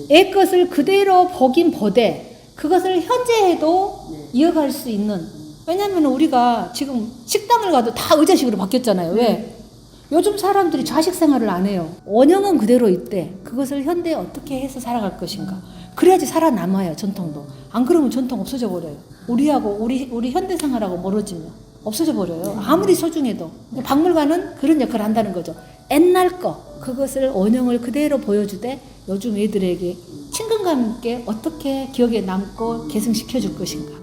애 것을 그대로 보긴 보되 그것을 현재에도 이어갈 수 있는. 왜냐하면 우리가 지금 식당을 가도 다 의자식으로 바뀌었잖아요. 왜? 요즘 사람들이 좌식 생활을 안 해요. 원형은 그대로 있대. 그것을 현대에 어떻게 해서 살아갈 것인가. 그래야지 살아남아요. 전통도. 안 그러면 전통 없어져 버려요. 우리하고 우리 현대 생활하고 멀어지면 없어져 버려요. 아무리 소중해도. 박물관은 그런 역할을 한다는 거죠. 옛날 거 그것을 원형을 그대로 보여주되 요즘 애들에게 친근감 있게 어떻게 기억에 남고 계승시켜 줄 것인가.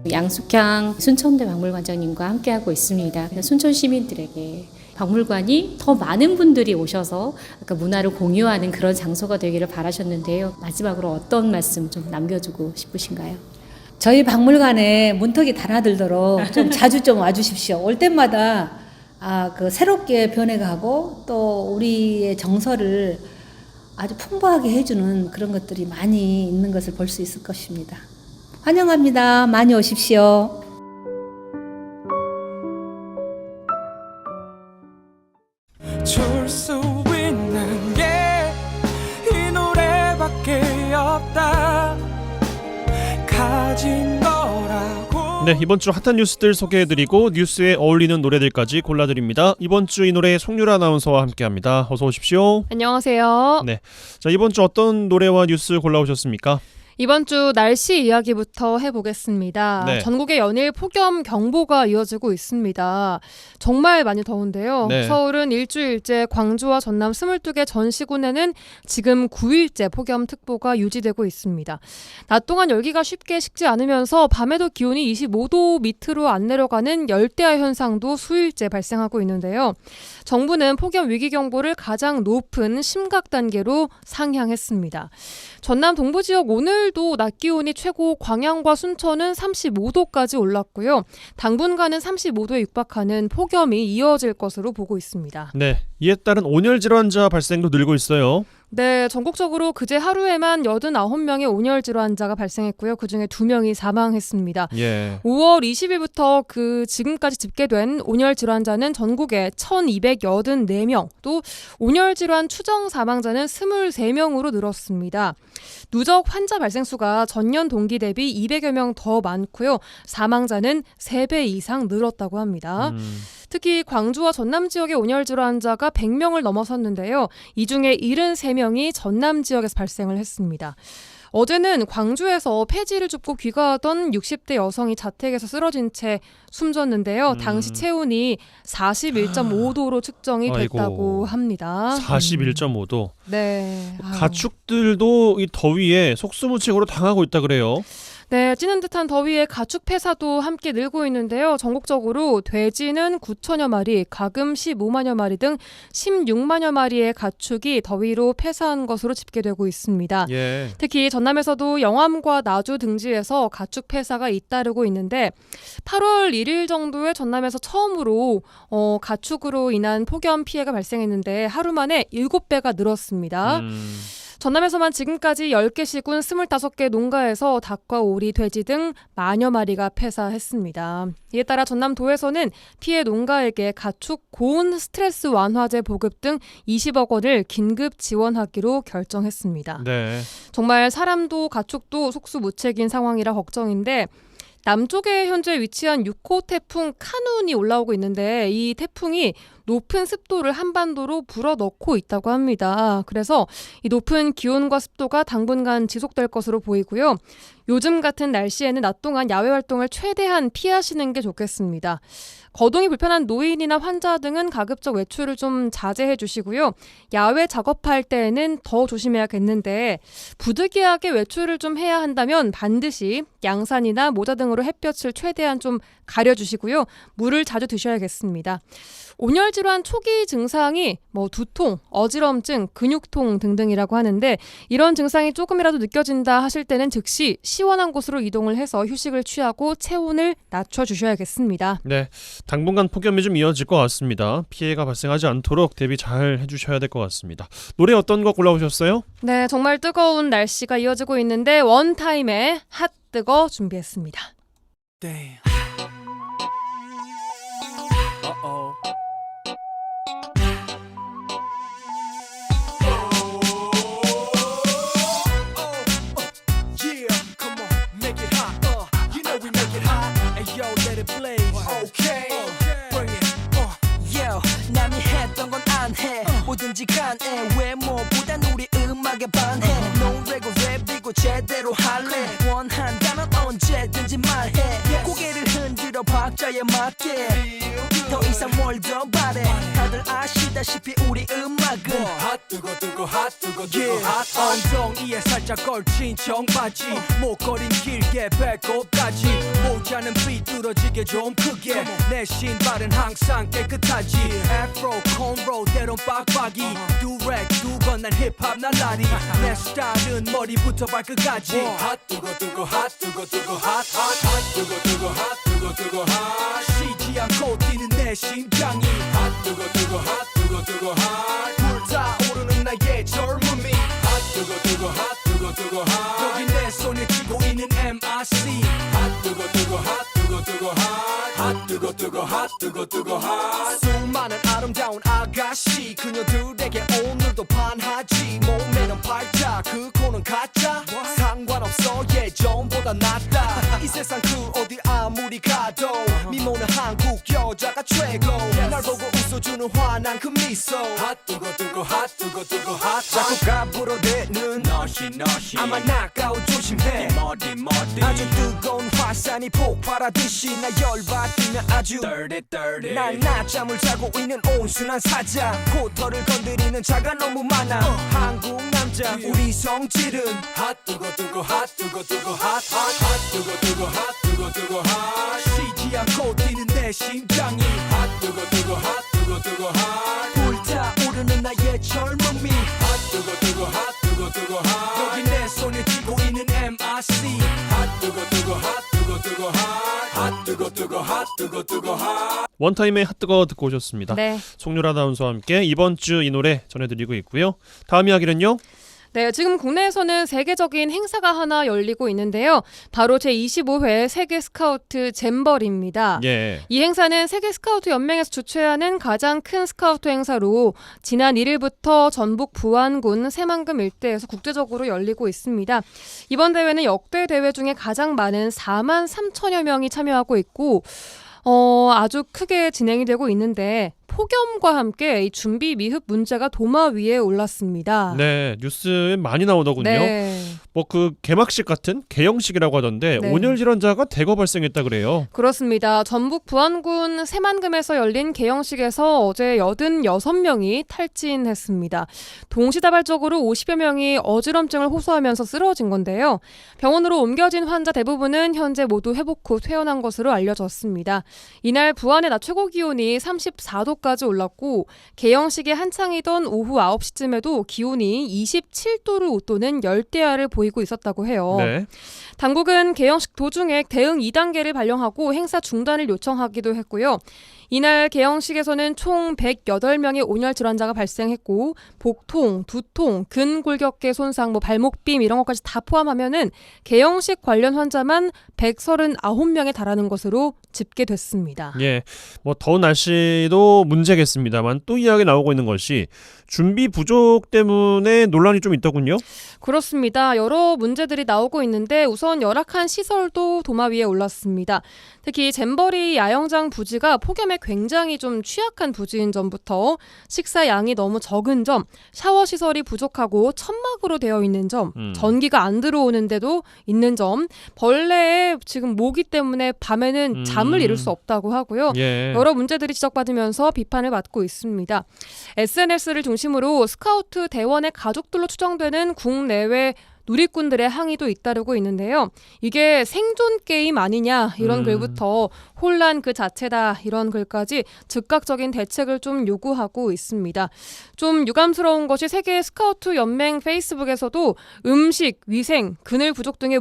양숙향 순천대 박물관장님과 함께하고 있습니다. 순천 시민들에게 박물관이 더 많은 분들이 오셔서 아까 문화를 공유하는 그런 장소가 되기를 바라셨는데요. 마지막으로 어떤 말씀 좀 남겨주고 싶으신가요? 저희 박물관에 문턱이 달아들도록 좀 자주 좀 와주십시오. 올 때마다 그 새롭게 변해가고 또 우리의 정서를 아주 풍부하게 해주는 그런 것들이 많이 있는 것을 볼 수 있을 것입니다. 환영합니다. 많이 오십시오. 줄 수 있는 게 이 노래밖에 없다 가진 거라고. 네, 이번 주 핫한 뉴스들 소개해드리고 뉴스에 어울리는 노래들까지 골라드립니다. 이번 주 이 노래 송유라 아나운서와 함께합니다. 어서 오십시오. 안녕하세요. 네, 자 이번 주 어떤 노래와 뉴스 골라오셨습니까? 이번 주 날씨 이야기부터 해보겠습니다. 네. 전국에 연일 폭염 경보가 이어지고 있습니다. 정말 많이 더운데요. 네. 서울은 일주일째, 광주와 전남 22개 전 시군에는 지금 9일째 폭염특보가 유지되고 있습니다. 낮 동안 열기가 쉽게 식지 않으면서 밤에도 기온이 25도 밑으로 안 내려가는 열대야 현상도 수일째 발생하고 있는데요. 정부는 폭염 위기경보를 가장 높은 심각 단계로 상향했습니다. 전남 동부 지역 오늘도 낮 기온이 최고 광양과 순천은 35도까지 올랐고요. 당분간은 35도에 육박하는 폭염이 이어질 것으로 보고 있습니다. 네, 이에 따른 온열 질환자 발생도 늘고 있어요. 네, 전국적으로 그제 하루에만 89명의 온열 질환자가 발생했고요. 그중에 2명이 사망했습니다. 예. 5월 20일부터 지금까지 집계된 온열 질환자는 전국에 1,284명, 또 온열 질환 추정 사망자는 23명으로 늘었습니다. 누적 환자 발생 수가 전년 동기 대비 200여 명 더 많고요. 사망자는 3배 이상 늘었다고 합니다. 특히 광주와 전남 지역의 온열 질환자가 100명을 넘어섰는데요. 이 중에 73명이 전남 지역에서 발생을 했습니다. 어제는 광주에서 폐지를 줍고 귀가하던 60대 여성이 자택에서 쓰러진 채 숨졌는데요. 당시 체온이 41.5도로 측정이 됐다고 합니다. 41.5도. 네. 가축들도 이 더위에 속수무책으로 당하고 있다 그래요. 네, 찌는 듯한 더위에 가축 폐사도 함께 늘고 있는데요. 전국적으로 돼지는 9천여 마리, 가금 15만여 마리 등 16만여 마리의 가축이 더위로 폐사한 것으로 집계되고 있습니다. 예. 특히 전남에서도 영암과 나주 등지에서 가축 폐사가 잇따르고 있는데 8월 1일 정도에 전남에서 처음으로 가축으로 인한 폭염 피해가 발생했는데 하루 만에 7배가 늘었습니다. 전남에서만 지금까지 10개 시군 25개 농가에서 닭과 오리, 돼지 등 만여 마리가 폐사했습니다. 이에 따라 전남도에서는 피해 농가에게 가축 고온 스트레스 완화제 보급 등 20억 원을 긴급 지원하기로 결정했습니다. 네. 정말 사람도 가축도 속수무책인 상황이라 걱정인데 남쪽에 현재 위치한 6호 태풍 카눈이 올라오고 있는데 이 태풍이 높은 습도를 한반도로 불어넣고 있다고 합니다. 그래서 이 높은 기온과 습도가 당분간 지속될 것으로 보이고요. 요즘 같은 날씨에는 낮 동안 야외 활동을 최대한 피하시는 게 좋겠습니다. 거동이 불편한 노인이나 환자 등은 가급적 외출을 좀 자제해 주시고요. 야외 작업할 때에는 더 조심해야겠는데 부득이하게 외출을 좀 해야 한다면 반드시 양산이나 모자 등으로 햇볕을 최대한 좀 가려주시고요. 물을 자주 드셔야겠습니다. 온열 질환 초기 증상이 두통, 어지럼증, 근육통 등등이라고 하는데 이런 증상이 조금이라도 느껴진다 하실 때는 즉시 시원한 곳으로 이동을 해서 휴식을 취하고 체온을 낮춰주셔야겠습니다. 네, 당분간 폭염이 좀 이어질 것 같습니다. 피해가 발생하지 않도록 대비 잘 해주셔야 될 것 같습니다. 노래 어떤 곡 골라오셨어요? 네, 정말 뜨거운 날씨가 이어지고 있는데 원타임의 핫 뜨거 준비했습니다. Damn. Uh-oh. Yeah, come on, make it hot. You know we make it hot. And yo, let it blaze. Okay, bring it. Yo, 남이 했던 건 안 해. 뭐든지 간에 외모보단 우리 음악에 반해. 노래고 랩이고 제대로 할래. 원한다면 언제든지 말해. 고개를 흔들어 박자에 맞게. 더 이상 뭘 더 바래. 다들 아시다시피 우리 음악은 핫 뜨거 뜨거 핫 뜨거 뜨거 핫. 엉덩이에 살짝 걸친 청바지. 목걸이는 길게 배꼽까지. 모자는 삐뚤어지게 좀 크게. 내 신발은 항상 깨끗하지. 애프로 콘로 때론 빡빡이. 두렉 두건 난 힙합 날라리. 내 스타일은 머리부터 발끝까지. 핫 뜨거 뜨거 핫 뜨거 뜨거 핫 핫 뜨거 뜨거 핫 뜨거 뜨거 핫. 쉬지 않고 뛰는 내 심장이 핫 뜨거 뜨거 핫 뜨거 뜨거 핫. 불타오르는 나의 젊음이 핫 뜨거 뜨거 핫 뜨거 뜨거 핫. 여기 내 손에 쥐고 있는 MRC 핫 뜨거 뜨거 핫 뜨거 뜨거 핫. 핫 뜨거 뜨거 핫 뜨거 뜨거 핫. 수많은 아름다운 아가씨 그녀들에게 오늘도 반하지. 몸매는 팔자 그 코는 가짜. 상관없어 예전보다 낫다. 이 세상 그 어디 아무리 가도 미모는 한국 여자가 최고. 날 보고 웃어주는 환한 그 미소 핫 뜨거 뜨거 핫 뜨거 뜨거 핫. 자꾸 가불어대는 너시 아마 나가오 조심해. 머리 아주 뜨거운 화산이 폭발하듯이 나 열받으면 아주 dirty. 난 낮잠을 자고 있는 온순한 사자. 코털을 건드리는 자가 너무 많아. 한국 남자 우리 성질은 핫 뜨거 뜨거 핫 뜨거 뜨거 핫 뜨거 뜨거 핫 뜨거 뜨거 핫. 쉬지 않고 뛰는 내 심장이 핫 뜨거 뜨거 핫 뜨거 뜨거 핫. 불타오르는 나의 젊음이 핫 뜨거 뜨거 핫 뜨거 뜨거 핫. 여기 내 손에 쥐고 있는 MRC 핫 뜨거 뜨거 핫 뜨거 뜨거 핫. 핫 뜨거 뜨거 핫 뜨거 뜨거 핫. 원타임의 핫뜨거 듣고 오셨습니다. 네. 송유라 아나운서와 함께 이번 주 이 노래 전해드리고 있고요. 다음 이야기는요? 네, 지금 국내에서는 세계적인 행사가 하나 열리고 있는데요. 바로 제25회 세계 스카우트 잼버리입니다. 예. 이 행사는 세계 스카우트 연맹에서 주최하는 가장 큰 스카우트 행사로 지난 1일부터 전북 부안군 새만금 일대에서 국제적으로 열리고 있습니다. 이번 대회는 역대 대회 중에 가장 많은 4만 3천여 명이 참여하고 있고 아주 크게 진행이 되고 있는데 폭염과 함께 이 준비 미흡 문제가 도마 위에 올랐습니다. 네, 뉴스에 많이 나오더군요. 네. 그 개막식 같은 개영식이라고 하던데 네. 온열 질환자가 대거 발생했다 그래요. 그렇습니다. 전북 부안군 새만금에서 열린 개영식에서 어제 86명이 탈진했습니다. 동시다발적으로 50여 명이 어지럼증을 호소하면서 쓰러진 건데요. 병원으로 옮겨진 환자 대부분은 현재 모두 회복 후 퇴원한 것으로 알려졌습니다. 이날 부안의 낮 최고 기온이 34도까지 9도까지 올랐고 개영식이 한창이던 오후 9시쯤에도 기온이 27도를 웃도는 열대야를 보이고 있었다고 해요. 네. 당국은 개영식 도중에 대응 2단계를 발령하고 행사 중단을 요청하기도 했고요. 이날 개영식에서는 총 108명의 온열 질환자가 발생했고 복통, 두통, 근골격계 손상, 발목빔 이런 것까지 다 포함하면은 개영식 관련 환자만 139명에 달하는 것으로 집계됐습니다. 예, 더운 날씨도 문제겠습니다만 또 이야기 나오고 있는 것이 준비 부족 때문에 논란이 좀 있더군요. 그렇습니다. 여러 문제들이 나오고 있는데 우선 열악한 시설도 도마 위에 올랐습니다. 특히 잼버리 야영장 부지가 폭염에 굉장히 좀 취약한 부지인 점부터 식사 양이 너무 적은 점, 샤워 시설이 부족하고 천막으로 되어 있는 점, 전기가 안 들어오는데도 있는 점, 벌레에 지금 모기 때문에 밤에는 잠을 이룰 수 없다고 하고요. 예. 여러 문제들이 지적받으면서 비판을 받고 있습니다. SNS를 중심으로 스카우트 대원의 가족들로 추정되는 국내외 누리꾼들의 항의도 잇따르고 있는데요. 이게 생존 게임 아니냐 이런 글부터 혼란 그 자체다 이런 글까지 즉각적인 대책을 좀 요구하고 있습니다. 좀 유감스러운 것이 세계 스카우트 연맹 페이스북에서도 음식, 위생, 그늘 부족 등의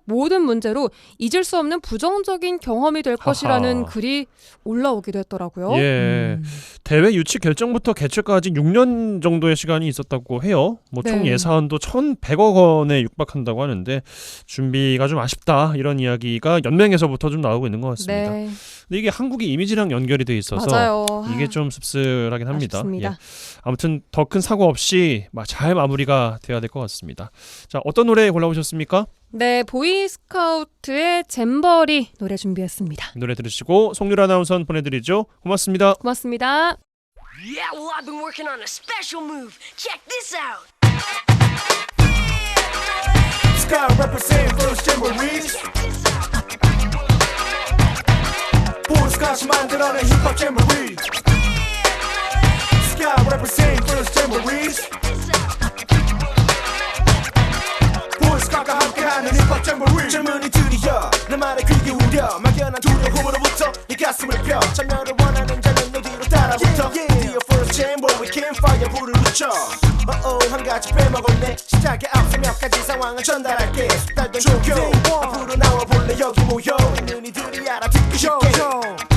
모든 문제로 잊을 수 없는 부정적인 경험이 될 것이라는 글이 올라오기도 했더라고요. 예. 대회 유치 결정부터 개최까지 6년 정도의 시간이 있었다고 해요. 총 네. 예산도 1,100억 원에 육박한다고 하는데 준비가 좀 아쉽다 이런 이야기가 연맹에서부터 좀 나오고 있는 것 같습니다. 네. 근데 이게 한국의 이미지랑 연결이 돼 있어서 맞아요. 이게 좀 씁쓸하긴 합니다. 아쉽습니다. 예. 아무튼 더 큰 사고 없이 잘 마무리가 돼야 될 것 같습니다. 자, 어떤 노래 골라오셨습니까? 네, 보이스카우트의 잼버리 노래 준비했습니다. 노래 들으시고 송유라 아나운서 보내드리죠. 고맙습니다. 고맙습니다. Yeah, well, I've been working on a special move. Check this out. Sky represent first jamborees. 보이스카시 만들어낸 힙합 jamboree. Sky represent first jamborees. 보이스카가 함께하는 힙합 jamboree. 질문이 들이여 내 말에 귀 기울여 막연한 두려움으로부터 네 가슴을 펴 참여를 원하는 자는 너 뒤로 따라붙어. Dear first jamboree campfire 불을 붙여. 한 가지 빼먹었네. 시작에 앞서 몇 가지 상황을 전달할게. 숙달된 조교 앞으로 나와볼래. 여기 모여 있는 이들이 알아듣기 쉽게.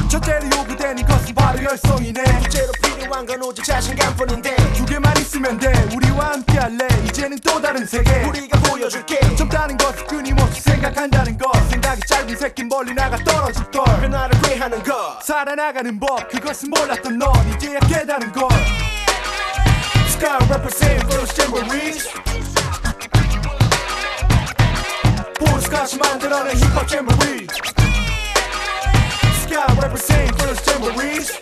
첫째로 요구되는 것은 바로 열성이네. 둘째로 필요한 건 오직 자신감뿐인데 두 개만 있으면 돼. 우리와 함께 할래. 이제는 또 다른 세계 우리가 보여줄게. 젊다는 것을 끊임없이 생각한다는 것. 생각이 짧은 새끼 멀리 나가 떨어질 걸. 변화를 괴하는 것 살아나가는 법. 그것은 몰랐던 넌 이제야 깨달은 걸. Sky represent first jamborees. 보이스카시 만들어낸 힙합 jamboree. Sky represent first jamborees.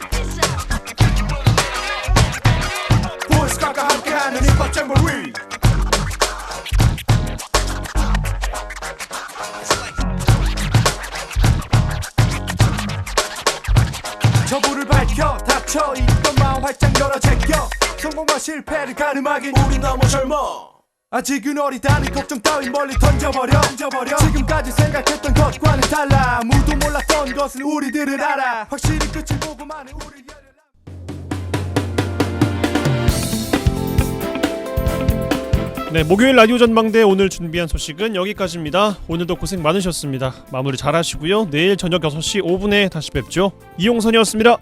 보이스카가 함께하는 힙합 jamboree. 저불을 밝혀 닫혀 있던 마음 활짝 열어 제껴. 성공과 실패를 가늠하긴 우리 너무 젊어. 아직은 어리다는 걱정 따윈 멀리 던져버려. 지금까지 생각했던 것과는 달라. 아무도 몰랐던 것은 우리들은 알아. 확실히 끝을 보고만은 우리 네, 목요일 라디오 전망대 오늘 준비한 소식은 여기까지입니다. 오늘도 고생 많으셨습니다. 마무리 잘 하시고요. 내일 저녁 6시 5분에 다시 뵙죠. 이용선이었습니다.